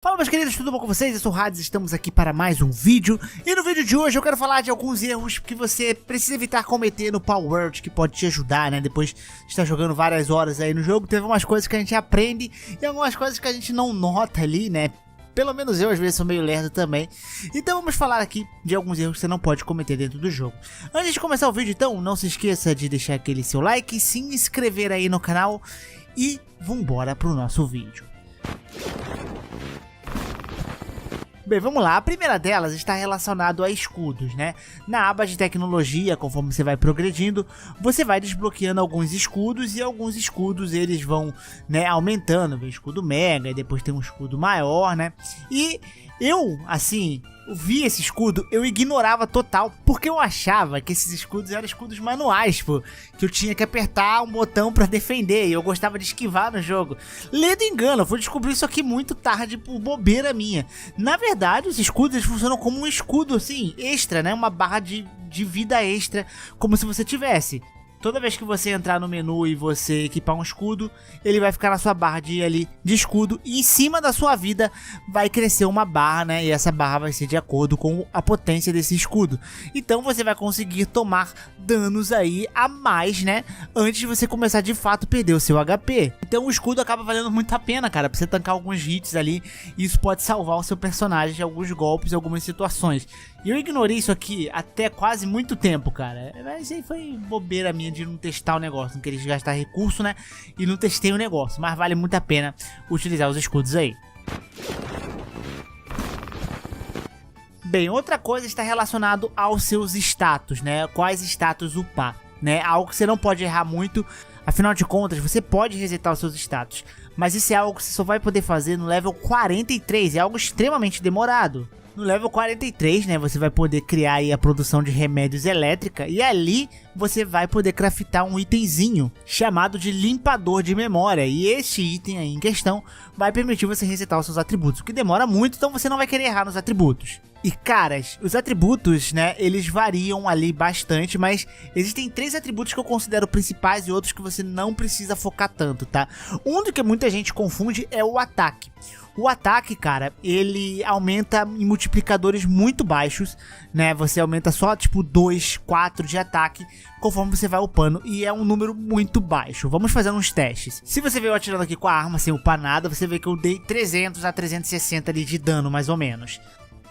Fala, meus queridos, tudo bom com vocês? Eu sou o Hades, estamos aqui para mais um vídeo. E no vídeo de hoje eu quero falar de alguns erros que você precisa evitar cometer no Palworld, que pode te ajudar, né? Depois de estar jogando várias horas aí no jogo, teve umas coisas que a gente aprende e algumas coisas que a gente não nota ali, né? Pelo menos eu, às vezes, sou meio lerdo também. Então vamos falar aqui de alguns erros que você não pode cometer dentro do jogo. Antes de começar o vídeo, então, não se esqueça de deixar aquele seu like, se inscrever aí no canal e vambora pro nosso vídeo. Bem, vamos lá. A primeira delas está relacionada a escudos, né? Na aba de tecnologia, conforme você vai progredindo, você vai desbloqueando alguns escudos e alguns escudos eles vão, né, aumentando. Vem escudo mega e depois tem um escudo maior, né? E eu, assim, vi esse escudo, eu ignorava total, porque eu achava que esses escudos eram escudos manuais, pô, que eu tinha que apertar um botão pra defender, e eu gostava de esquivar no jogo. Ledo engano, eu fui descobrir isso aqui muito tarde, por bobeira minha. Na verdade, os escudos eles funcionam como um escudo, assim, extra, né, uma barra de vida extra, como se você tivesse. Toda vez que você entrar no menu e você equipar um escudo, ele vai ficar na sua barra de escudo e em cima da sua vida vai crescer uma barra, né? E essa barra vai ser de acordo com a potência desse escudo. Então você vai conseguir tomar danos aí a mais, né? Antes de você começar de fato a perder o seu HP. Então o escudo acaba valendo muito a pena, cara, pra você tancar alguns hits ali. E isso pode salvar o seu personagem de alguns golpes, algumas situações. E eu ignorei isso aqui até quase muito tempo, cara. Mas aí foi bobeira minha de não testar o negócio, não queria gastar recurso, né? E não testei o negócio, mas vale muito a pena utilizar os escudos aí. Bem, outra coisa está relacionado aos seus status, né? Quais status upar, né? Algo que você não pode errar muito. Afinal de contas, você pode resetar os seus status, mas isso é algo que você só vai poder fazer no level 43, é algo extremamente demorado. No level 43, né, você vai poder criar aí a produção de remédios elétrica e ali você vai poder craftar um itemzinho chamado de limpador de memória. E este item aí em questão vai permitir você resetar os seus atributos, o que demora muito, então você não vai querer errar nos atributos. E caras, os atributos, né, eles variam ali bastante, mas existem 3 atributos que eu considero principais e outros que você não precisa focar tanto, tá? Um do que muita gente confunde é o ataque. O ataque, cara, ele aumenta em multiplicadores muito baixos, né? Você aumenta só tipo 2, 4 de ataque conforme você vai upando e é um número muito baixo. Vamos fazer uns testes. Se você veio atirando aqui com a arma sem upar nada, você vê que eu dei 300 a 360 ali de dano, mais ou menos.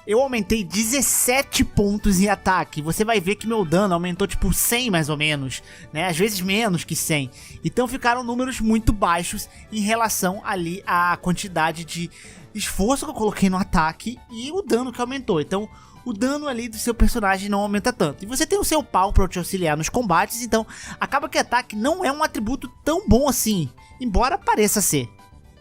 Eu aumentei 17 pontos em ataque, você vai ver que meu dano aumentou tipo 100 mais ou menos, né, às vezes menos que 100, então ficaram números muito baixos em relação ali à quantidade de esforço que eu coloquei no ataque e o dano que aumentou, então o dano ali do seu personagem não aumenta tanto. E você tem o seu pau para te auxiliar nos combates, então acaba que ataque não é um atributo tão bom assim, embora pareça ser.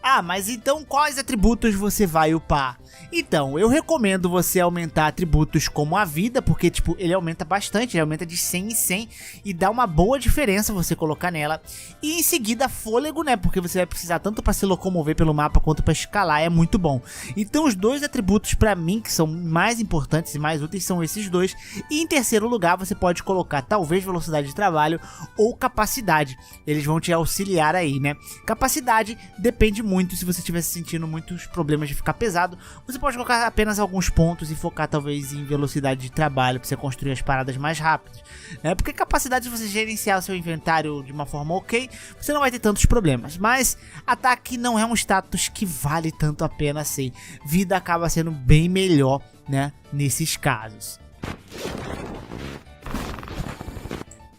Ah, mas então quais atributos você vai upar? Então, eu recomendo você aumentar atributos como a vida, porque tipo, ele aumenta bastante, ele aumenta de 100 em 100 e dá uma boa diferença você colocar nela. E em seguida fôlego, né, porque você vai precisar tanto para se locomover pelo mapa quanto para escalar, é muito bom. Então os dois atributos para mim que são mais importantes e mais úteis são esses dois. E em terceiro lugar você pode colocar talvez velocidade de trabalho ou capacidade, eles vão te auxiliar aí, né. Capacidade depende muito, se você estiver sentindo muitos problemas de ficar pesado, você pode colocar apenas alguns pontos e focar talvez em velocidade de trabalho para você construir as paradas mais rápidas, né? Porque capacidade de você gerenciar o seu inventário de uma forma ok, você não vai ter tantos problemas. Mas ataque não é um status que vale tanto a pena assim. Vida acaba sendo bem melhor, né, nesses casos.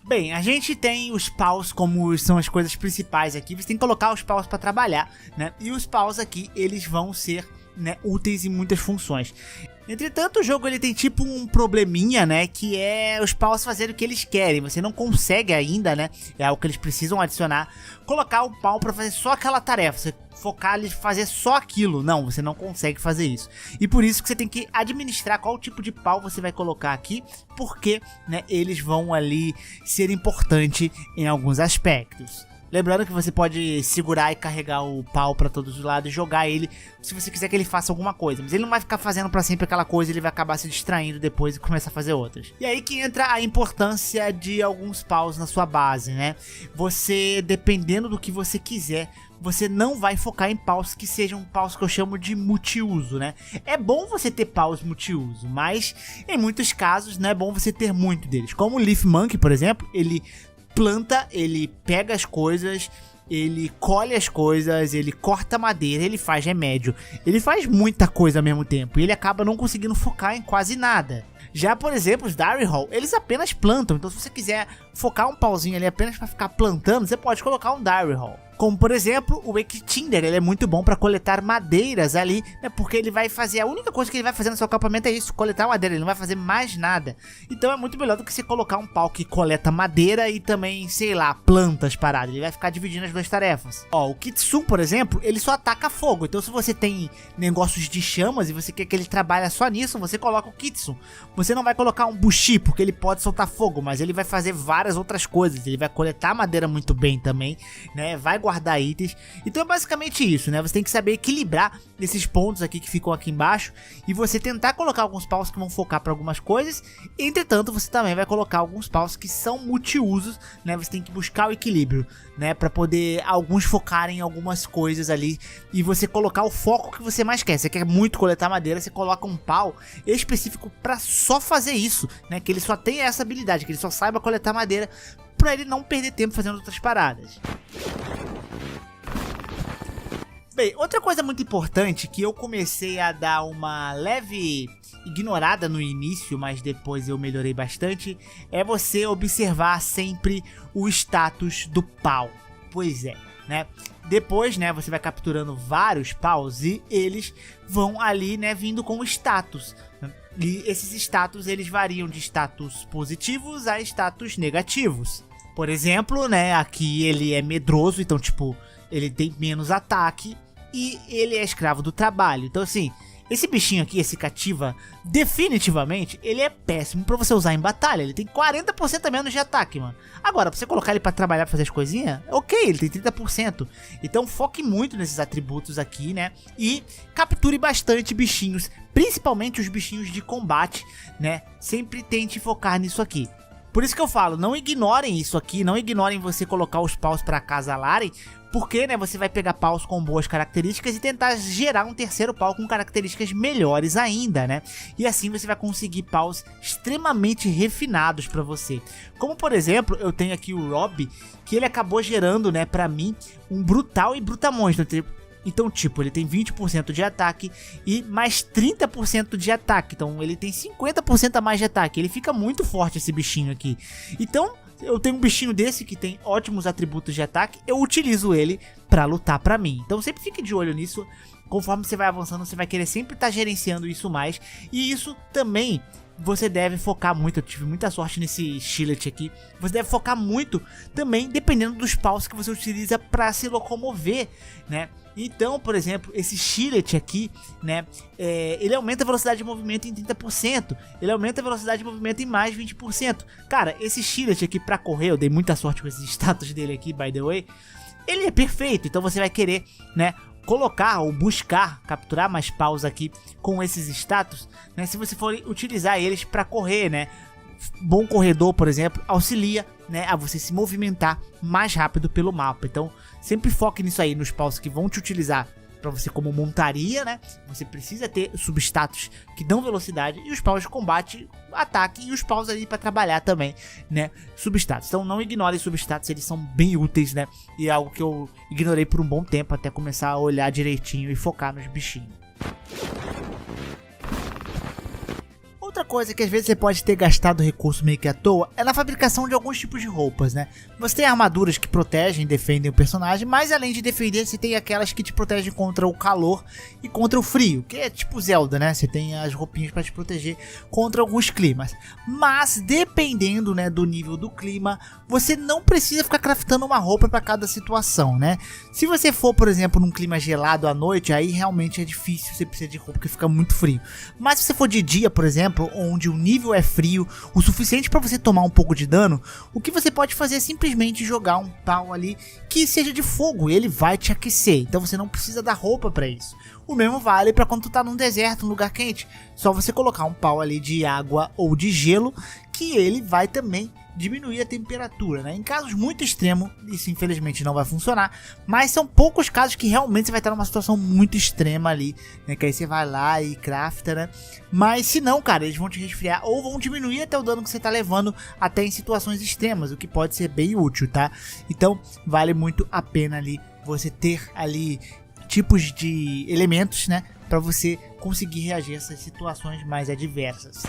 Bem, a gente tem os paus como são as coisas principais aqui, você tem que colocar os paus para trabalhar, né? E os paus aqui, eles vão ser, né, úteis em muitas funções. Entretanto, o jogo ele tem tipo um probleminha, né, que é os paus fazerem o que eles querem. Você não consegue ainda, né, é algo que eles precisam adicionar, colocar o pau para fazer só aquela tarefa. Você focar ali fazer só aquilo, não, você não consegue fazer isso. E por isso que você tem que administrar qual tipo de pau você vai colocar aqui, porque, né, eles vão ali ser importantes em alguns aspectos. Lembrando que você pode segurar e carregar o pau para todos os lados e jogar ele se você quiser que ele faça alguma coisa. Mas ele não vai ficar fazendo para sempre aquela coisa, ele vai acabar se distraindo depois e começar a fazer outras. E aí que entra a importância de alguns paus na sua base, né? Você, dependendo do que você quiser, você não vai focar em paus que sejam paus que eu chamo de multiuso, né? É bom você ter paus multiuso, mas em muitos casos não é bom você ter muito deles. Como o Leaf Monkey, por exemplo, ele planta, ele pega as coisas, ele colhe as coisas, ele corta madeira, ele faz remédio, ele faz muita coisa ao mesmo tempo e ele acaba não conseguindo focar em quase nada. Já, por exemplo, os Dairy Hall, eles apenas plantam, então se você quiser focar um pauzinho ali apenas para ficar plantando, você pode colocar um Dairy Hall. Como, por exemplo, o Equitinder, ele é muito bom para coletar madeiras ali, né, porque ele vai fazer, a única coisa que ele vai fazer no seu acampamento é isso, coletar madeira, ele não vai fazer mais nada. Então é muito melhor do que você colocar um pau que coleta madeira e também, sei lá, plantas paradas, ele vai ficar dividindo as duas tarefas. Ó, o Kitsune, por exemplo, ele só ataca fogo, então se você tem negócios de chamas e você quer que ele trabalhe só nisso, você coloca o Kitsune. Você não vai colocar um Bushi, porque ele pode soltar fogo, mas ele vai fazer várias outras coisas, ele vai coletar madeira muito bem também, né, vai guardar itens. Então é basicamente isso, né? Você tem que saber equilibrar esses pontos aqui que ficam aqui embaixo e você tentar colocar alguns paus que vão focar para algumas coisas. Entretanto, você também vai colocar alguns paus que são multiusos, né? Você tem que buscar o equilíbrio, né? Para poder alguns focarem em algumas coisas ali e você colocar o foco que você mais quer. Você quer muito coletar madeira, você coloca um pau específico para só fazer isso, né? Que ele só tenha essa habilidade, que ele só saiba coletar madeira, para ele não perder tempo fazendo outras paradas. Bem, outra coisa muito importante que eu comecei a dar uma leve ignorada no início, mas depois eu melhorei bastante, é você observar sempre o status do pau. Pois é, né? Depois, né, você vai capturando vários paus e eles vão ali, né, vindo com status. E esses status, eles variam de status positivos a status negativos. Por exemplo, né, aqui ele é medroso, então tipo, ele tem menos ataque e ele é escravo do trabalho. Então assim, esse bichinho aqui, esse cativa, definitivamente, ele é péssimo pra você usar em batalha. Ele tem 40% a menos de ataque, mano. Agora, pra você colocar ele pra trabalhar, pra fazer as coisinhas, ok, ele tem 30%. Então foque muito nesses atributos aqui, né? E capture bastante bichinhos, principalmente os bichinhos de combate, né? Sempre tente focar nisso aqui. Por isso que eu falo, não ignorem isso aqui, não ignorem você colocar os paus para acasalarem, porque, né, você vai pegar paus com boas características e tentar gerar um terceiro pau com características melhores ainda, né? E assim você vai conseguir paus extremamente refinados para você. Como, por exemplo, eu tenho aqui o Rob, que ele acabou gerando, né, para mim, um Brutal e Brutamonstro. Então, tipo, ele tem 20% de ataque e mais 30% de ataque. Então, ele tem 50% a mais de ataque. Ele fica muito forte, esse bichinho aqui. Então, eu tenho um bichinho desse que tem ótimos atributos de ataque. Eu utilizo ele pra lutar pra mim. Então, sempre fique de olho nisso. Conforme você vai avançando, você vai querer sempre estar gerenciando isso mais. E isso também você deve focar muito. Eu tive muita sorte nesse Shillet aqui. Você deve focar muito também, dependendo dos paus que você utiliza para se locomover, né? Então, por exemplo, esse Shillet aqui, né, ele aumenta a velocidade de movimento em 30%, ele aumenta a velocidade de movimento em mais 20%. Cara, esse Shillet aqui pra correr, eu dei muita sorte com esses status dele aqui, by the way, ele é perfeito, então você vai querer, né, colocar ou buscar capturar mais paus aqui com esses status, né, se você for utilizar eles para correr, né. Bom corredor, por exemplo, auxilia, né, a você se movimentar mais rápido pelo mapa. Então sempre foque nisso aí, nos paus que vão te utilizar para você como montaria, né? Você precisa ter substatus que dão velocidade e os paus de combate, ataque e os paus ali para trabalhar também, né? Substatus. Então não ignore substatus, eles são bem úteis, né? E é algo que eu ignorei por um bom tempo até começar a olhar direitinho e focar nos bichinhos. Outra coisa que às vezes você pode ter gastado recurso meio que à toa é na fabricação de alguns tipos de roupas, né? Você tem armaduras que protegem e defendem o personagem, mas além de defender, você tem aquelas que te protegem contra o calor e contra o frio, que é tipo Zelda, né? Você tem as roupinhas para te proteger contra alguns climas. Mas dependendo, né, do nível do clima, você não precisa ficar craftando uma roupa para cada situação, né? Se você for, por exemplo, num clima gelado à noite, aí realmente é difícil, você precisa de roupa porque fica muito frio. Mas se você for de dia, por exemplo, onde o nível é frio o suficiente para você tomar um pouco de dano, o que você pode fazer é simplesmente jogar um pau ali que seja de fogo, ele vai te aquecer, então você não precisa dar roupa para isso. O mesmo vale para quando tu tá num deserto, num lugar quente, só você colocar um pau ali de água ou de gelo, que ele vai também diminuir a temperatura, né? Em casos muito extremos, isso infelizmente não vai funcionar, mas são poucos casos que realmente você vai estar numa situação muito extrema ali, né? Que aí você vai lá e crafta, né? Mas se não, cara, eles vão te resfriar ou vão diminuir até o dano que você tá levando até em situações extremas, o que pode ser bem útil, tá? Então vale muito a pena ali você ter ali tipos de elementos, né? Pra você conseguir reagir a essas situações mais adversas.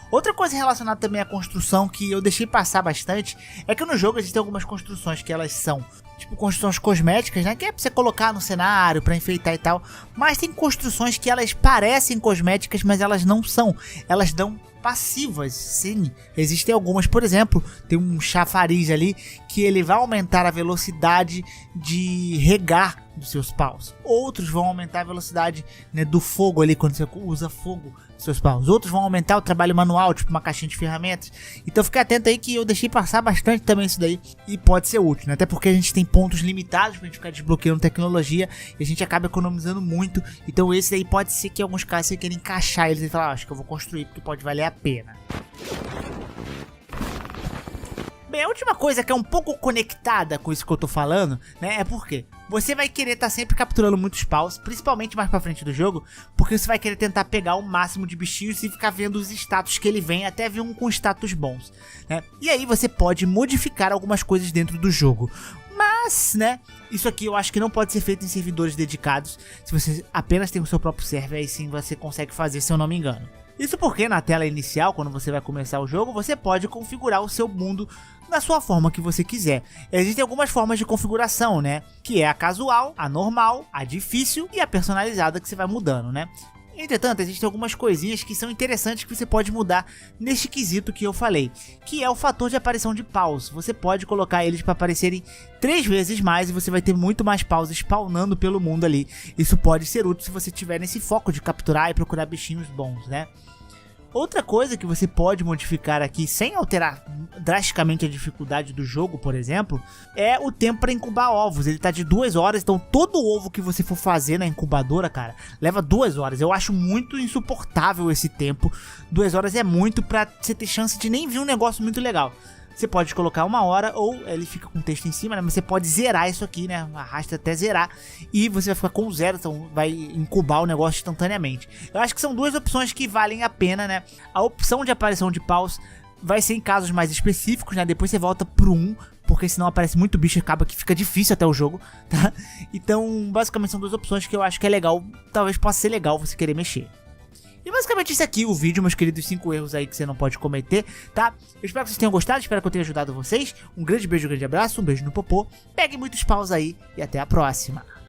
Outra coisa relacionada também à construção que eu deixei passar bastante é que no jogo existem algumas construções que elas são tipo construções cosméticas, né, que é pra você colocar no cenário, pra enfeitar e tal, mas tem construções que elas parecem cosméticas, mas elas não são, elas dão passivas, sim, existem algumas, por exemplo, tem um chafariz ali que ele vai aumentar a velocidade de regar dos seus paus, outros vão aumentar a velocidade, né, do fogo ali quando você usa fogo dos seus paus, outros vão aumentar o trabalho manual, tipo uma caixinha de ferramentas, então fica atento aí que eu deixei passar bastante também isso daí e pode ser útil, né, até porque a gente tem pontos limitados pra gente ficar desbloqueando tecnologia e a gente acaba economizando muito, então esse daí pode ser que em alguns casos você queira encaixar eles e falar, acho que eu vou construir porque pode valer a pena. Bem, a última coisa que é um pouco conectada com isso que eu tô falando, né, é porque você vai querer estar sempre capturando muitos paus, principalmente mais pra frente do jogo, porque você vai querer tentar pegar o máximo de bichinhos e ficar vendo os status que ele vem, até vir um com status bons, né, e aí você pode modificar algumas coisas dentro do jogo. Mas, né, isso aqui eu acho que não pode ser feito em servidores dedicados, se você apenas tem o seu próprio server, aí sim você consegue fazer, se eu não me engano. Isso porque na tela inicial, quando você vai começar o jogo, você pode configurar o seu mundo da sua forma que você quiser. Existem algumas formas de configuração, né, que é a casual, a normal, a difícil e a personalizada que você vai mudando, né. Entretanto, existem algumas coisinhas que são interessantes que você pode mudar neste quesito que eu falei, que é o fator de aparição de paus. Você pode colocar eles para aparecerem 3 vezes mais e você vai ter muito mais paus spawnando pelo mundo ali. Isso pode ser útil se você tiver nesse foco de capturar e procurar bichinhos bons, né? Outra coisa que você pode modificar aqui sem alterar drasticamente a dificuldade do jogo, por exemplo, é o tempo para incubar ovos. Ele tá de 2 horas, então todo ovo que você for fazer na incubadora, cara, leva 2 horas. Eu acho muito insuportável esse tempo. 2 horas é muito pra você ter chance de nem vir um negócio muito legal. Você pode colocar 1 hora ou ele fica com texto em cima, né? Mas você pode zerar isso aqui, né? Arrasta até zerar e você vai ficar com 0, então vai incubar o negócio instantaneamente. Eu acho que são 2 opções que valem a pena, né? A opção de aparição de paus vai ser em casos mais específicos, né? Depois você volta pro 1, porque senão aparece muito bicho e acaba que fica difícil até o jogo, tá? Então, basicamente são 2 opções que eu acho que é legal, talvez possa ser legal você querer mexer. E basicamente isso aqui, o vídeo, meus queridos, 5 erros aí que você não pode cometer, tá? Eu espero que vocês tenham gostado, espero que eu tenha ajudado vocês. Um grande beijo, um grande abraço, um beijo no popô. Peguem muitos paus aí e até a próxima.